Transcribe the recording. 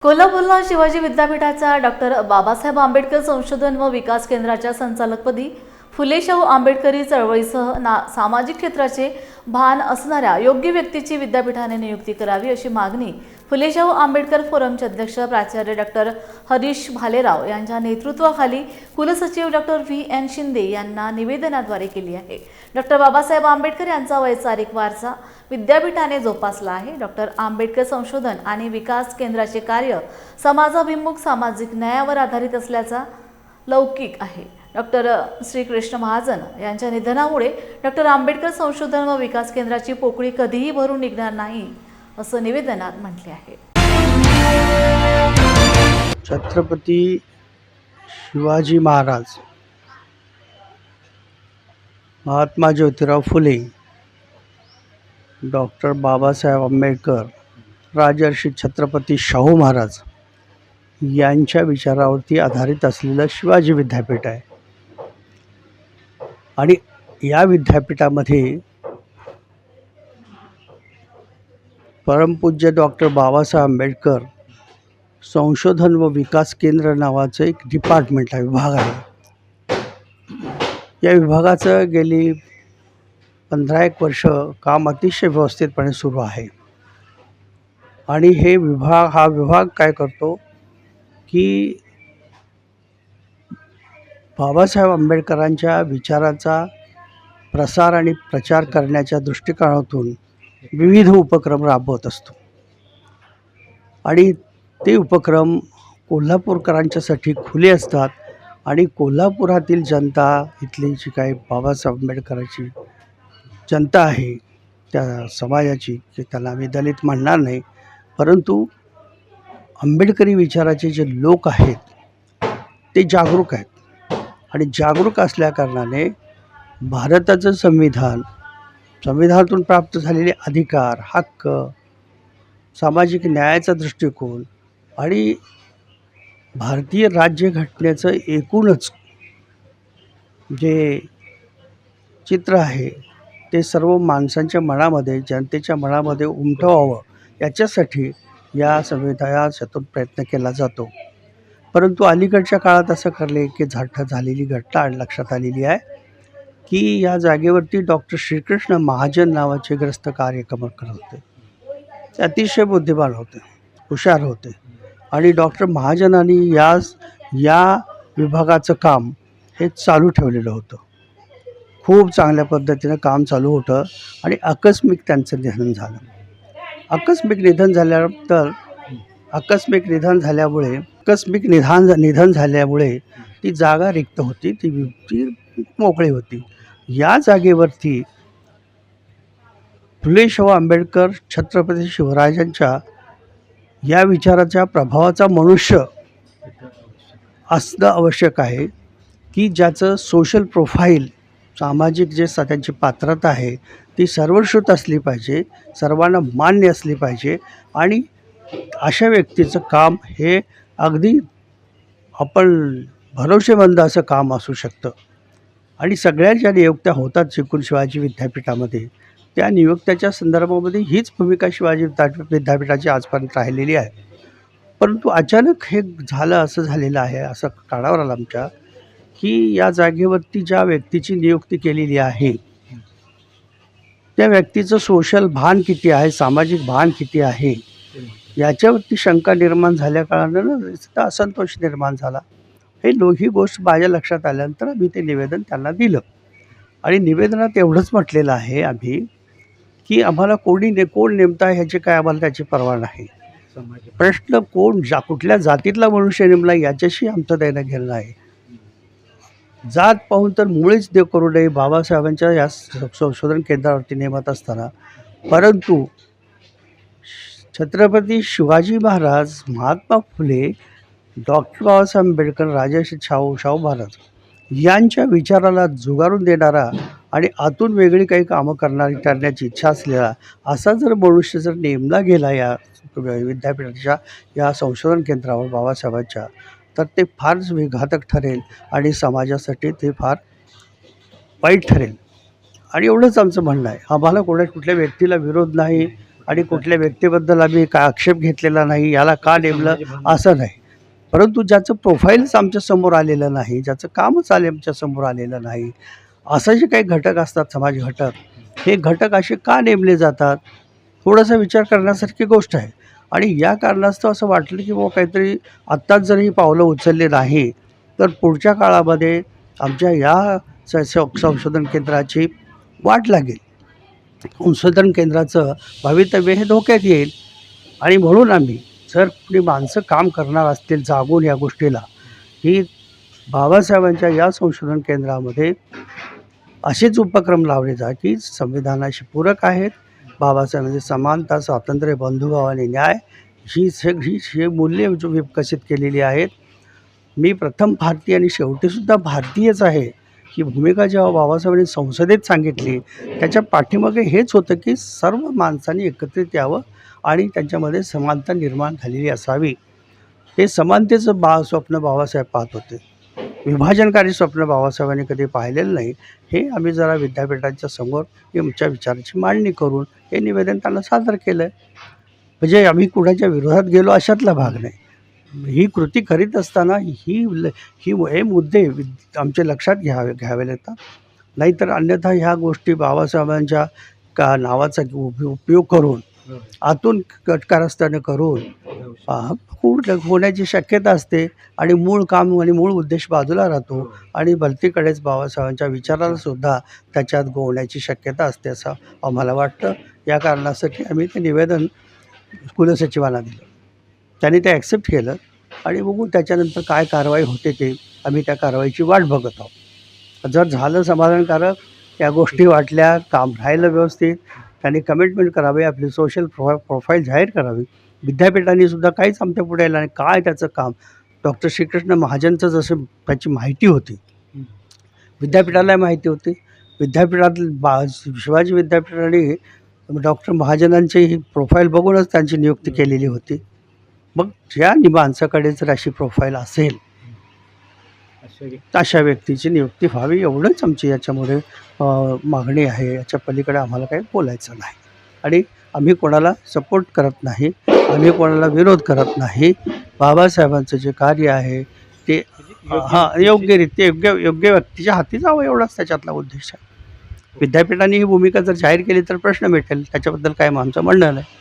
कोल्हापूरला शिवाजी विद्यापीठाच्या डॉक्टर बाबासाहेब आंबेडकर संशोधन व विकास केंद्राच्या संचालकपदी फुले शाहू आंबेडकरी चळवळीसह सामाजिक क्षेत्राचे भान असणाऱ्या योग्य व्यक्तीची विद्यापीठाने नियुक्ती करावी अशी मागणी फुले शाहू आंबेडकर फोरमचे अध्यक्ष प्राचार्य डॉक्टर हरीश भालेराव यांच्या नेतृत्वाखाली कुलसचिव डॉक्टर V.N. शिंदे यांना निवेदनाद्वारे केली आहे। डॉक्टर बाबासाहेब आंबेडकर यांचा वैचारिक वारसा विद्यापीठाने जोपासला आहे। डॉक्टर आंबेडकर संशोधन आणि विकास केंद्राचे कार्य समाजाभिमुख सामाजिक न्यायावर आधारित असल्याचा लौकिक आहे। डॉक्टर श्रीकृष्ण महाजन यांच्या निधनामुळे डॉक्टर आंबेडकर संशोधन व विकास केंद्राची पोकळी कधीही भरून निघणार नाही असं निवेदनात म्हटले आहे। छत्रपती शिवाजी महाराज, महात्मा ज्योतिराव फुले, डॉक्टर बाबासाहेब आंबेडकर, राजर्षी छत्रपती शाहू महाराज यांच्या विचारावरती आधारित असलेलं शिवाजी विद्यापीठ आहे। आणि या विद्यापीठामध्ये परमपूज्य डॉक्टर बाबासाहेब आंबेडकर संशोधन व विकास केंद्र नावाचं एक डिपार्टमेंट आहे, विभाग आहे। या विभागाचं गेली 15-1 वर्ष काम अतिशय व्यवस्थितपणे सुरू आहे। आणि हा विभाग काय करतो की बाबासाहेब आंबेडकरांच्या विचाराचा प्रसार आणि प्रचार करण्याच्या दृष्टिकोनातून विविध उपक्रम राबवत असतो। आणि ते उपक्रम कोल्हापूरकरांच्यासाठी खुले असतात। आणि कोल्हापुरातील जनता, इथली जी काही बाबासाहेब आंबेडकरांची जनता आहे त्या समाजाची, की त्याला आम्ही दलित म्हणणार नाही, परंतु आंबेडकरी विचाराचे जे लोक आहेत ते जागरूक आहेत। आणि जागरूक असल्याकारणाने भारताचं संविधानातून प्राप्त झालेले अधिकार, हक्क, सामाजिक न्यायाचा दृष्टिकोन आणि भारतीय राज्यघटनेचं एकूणच जे चित्र आहे ते सर्व माणसांच्या मनामध्ये, जनतेच्या मनामध्ये उमटवावं याच्यासाठी या संविधानातून प्रयत्न केला जातो। परंतु अलीकडच्या काळात असं करले की झालेली घटना लक्षात आलेली आहे की या जागेवरती डॉक्टर श्रीकृष्ण महाजन नावाचे ग्रस्त कार्यक्रम करत होते। ते अतिशय बुद्धिमान होते, हुशार होते। आणि डॉक्टर महाजनांनी या विभागाचं काम हे चालू ठेवलेलं होतं, खूप चांगल्या पद्धतीनं काम चालू होतं। आणि आकस्मिक त्यांचं निधन झालं। निधन झाल्यामुळे ती जागा रिक्त होती, ती मोकळी होती। या जागेवरती फुले शाहू आंबेडकर, छत्रपती शिवरायांच्या या विचाराच्या प्रभावाचा मनुष्य असणं आवश्यक आहे, की ज्याचं सोशल प्रोफाईल, सामाजिक जे त्यांची पात्रता आहे ती सर्वश्रुत असली पाहिजे, सर्वांना मान्य असली पाहिजे। आणि अशा व्यक्तीचं काम हे अगदी आपण भरोसेमंद असं काम असू शकतं। आणि सगळ्या ज्या नियुक्त्या होतात शिकून शिवाजी विद्यापीठामध्ये, त्या नियुक्त्याच्या संदर्भामध्ये हीच भूमिका शिवाजी विद्यापीठाची आजपर्यंत राहिलेली आहे। परंतु अचानक हे असं झालेलं आहे, असं कानावर आलं आमच्या, की या जागेवरती ज्या व्यक्तीची नियुक्ती केलेली आहे त्या व्यक्तीचं सोशल भान किती आहे, सामाजिक भान किती आहे, याच्यावरती शंका निर्माण झाल्या कारणानं असंतोष निर्माण झाला। ही गोष्ट माझ्या लक्षात आल्यानंतर आम्ही ते निवेदन त्यांना दिलं। आणि निवेदनात एवढंच म्हटलेलं आहे आम्ही की आम्हाला कोण नेमता ह्याची काय आम्हाला त्याची पर्वा नाही। प्रश्न कुठल्या जातीतला मनुष्य नेमला याच्याशी आमचं देणं घेणं आहे। जात पाहून तर मुळीच देव करू नये बाबासाहेबांच्या या संशोधन केंद्रावरती नेमत असताना। परंतु छत्रपती शिवाजी महाराज, महात्मा फुले, डॉक्टर बाबासाहेब आंबेडकर, राजर्षी शाहू महाराज यांच्या विचाराला जुगारून देणारा आणि आतून वेगळी काही कामं करण्याची इच्छा असलेला असा जर मनुष्य जर नेमला गेला या विद्यापीठाच्या या संशोधन केंद्रावर बाबासाहेबांच्या, तर ते फारच विघातक ठरेल आणि समाजासाठी ते फार वाईट ठरेल। आणि एवढंच आमचं म्हणणं आहे। आम्हाला कुठल्या व्यक्तीला विरोध नाही, आणि कुठल्या व्यक्तीबद्दल आम्ही का आक्षेप घेतलेला नाही, याला का नेमलं असं नाही. परंतु ज्याचं प्रोफाईलच आमच्या समोर आलेलं नाही, ज्याचं कामच आमच्या समोर आलेलं नाही, असं जे काही घटक असतात समाज घटक, हे घटक असे का नेमले जातात, थोडासा विचार करण्यासारखी गोष्ट आहे. आणि या कारणास्तव असं वाटलं की बाबा काहीतरी आत्ताच जर ही पावलं उचलली नाही तर पुढच्या काळामध्ये आमच्या या संशोधन केंद्राची वाट लागेल, संशोधन केंद्राचं भवितव्य हे धोक्यात येईल. आणि म्हणून आम्ही, जर कुणी माणसं काम करणार असतील जागून या गोष्टीला, की बाबासाहेबांच्या या संशोधन केंद्रामध्ये असेच उपक्रम लावले जा की संविधानाशी पूरक आहेत, बाबासाहेबांची समानता, स्वातंत्र्य, बंधुभाव आणि न्याय ही सगळी हे मूल्ये विकसित केलेली आहेत. मी प्रथम भारतीय आणि शेवटीसुद्धा भारतीयच आहे ही भूमिका जेव्हा बाबासाहेबांनी संसदेत सांगितली, त्याच्या पाठीमागे हेच होतं की सर्व माणसांनी एकत्रित यावं आणि त्यांच्यामध्ये समानता निर्माण झालेली असावी. ते समानतेचं स्वप्न बाबासाहेब पाहत होते. विभाजनकारी स्वप्न बाबासाहेबांनी कधी पाहिलेलं नाही. हे आम्ही जरा विद्यापीठाच्या समोर आमच्या विचाराची मांडणी करून हे निवेदन त्यांना सादर केलं आहे. म्हणजे आम्ही कुणाच्या विरोधात गेलो अशातला भाग नाही. ही कृती करीत असताना हे मुद्दे आमच्या लक्षात घ्यावे लागतात. नाहीतर अन्यथा ह्या गोष्टी बाबासाहेबांच्या नावाचा उपयोग करून आतून कारस्थानं करून होण्याची शक्यता असते आणि मूळ काम आणि मूळ उद्देश बाजूला राहतो आणि भलतीकडेच बाबासाहेबांच्या विचाराला सुद्धा त्याच्यात गोवण्याची शक्यता असते असं आम्हाला वाटतं. या कारणासाठी आम्ही ते निवेदन कुलसचिवांना दिलं. त्यांनी ते ॲक्सेप्ट केलं आणि बघू त्याच्यानंतर काय कारवाई होते ते आम्ही त्या कारवाईची वाट बघत आहोत. जर झालं समाधानकारक, या गोष्टी वाटल्या, काम राहिलं व्यवस्थित, त्यांनी कमिटमेंट करावे, आपली सोशल प्रोफाईल जाहीर करावी. विद्यापीठाने सुद्धा काहीच आमच्या पुढे आलं नाही. काय त्याचं काम, डॉक्टर श्रीकृष्ण महाजनचं जसं त्याची माहिती होती, विद्यापीठाला माहिती होती. विद्यापीठात शिवाजी विद्यापीठाने डॉक्टर महाजनांची ही प्रोफाईल बघूनच त्यांची नियुक्ती केलेली होती. मग ज्या माणसाकडे जर अशी प्रोफाईल असेल अशा व्यक्तीची नियुक्ती व्हावी, एवढंच आमची याच्यामध्ये मागणी आहे. याच्या पलीकडे आम्हाला काही बोलायचं नाही आणि आम्ही कोणाला सपोर्ट करत नाही, आम्ही कोणाला विरोध करत नाही. बाबासाहेबांचं जे कार्य आहे ते योग्यरीत्या योग्य व्यक्तीच्या हाती जावं, एवढाच त्याच्यातला उद्देश आहे. विद्यापीठाने ही भूमिका जर जाहीर केली तर प्रश्न मिटेल, त्याच्याबद्दल काय आमचं म्हणणं नाही.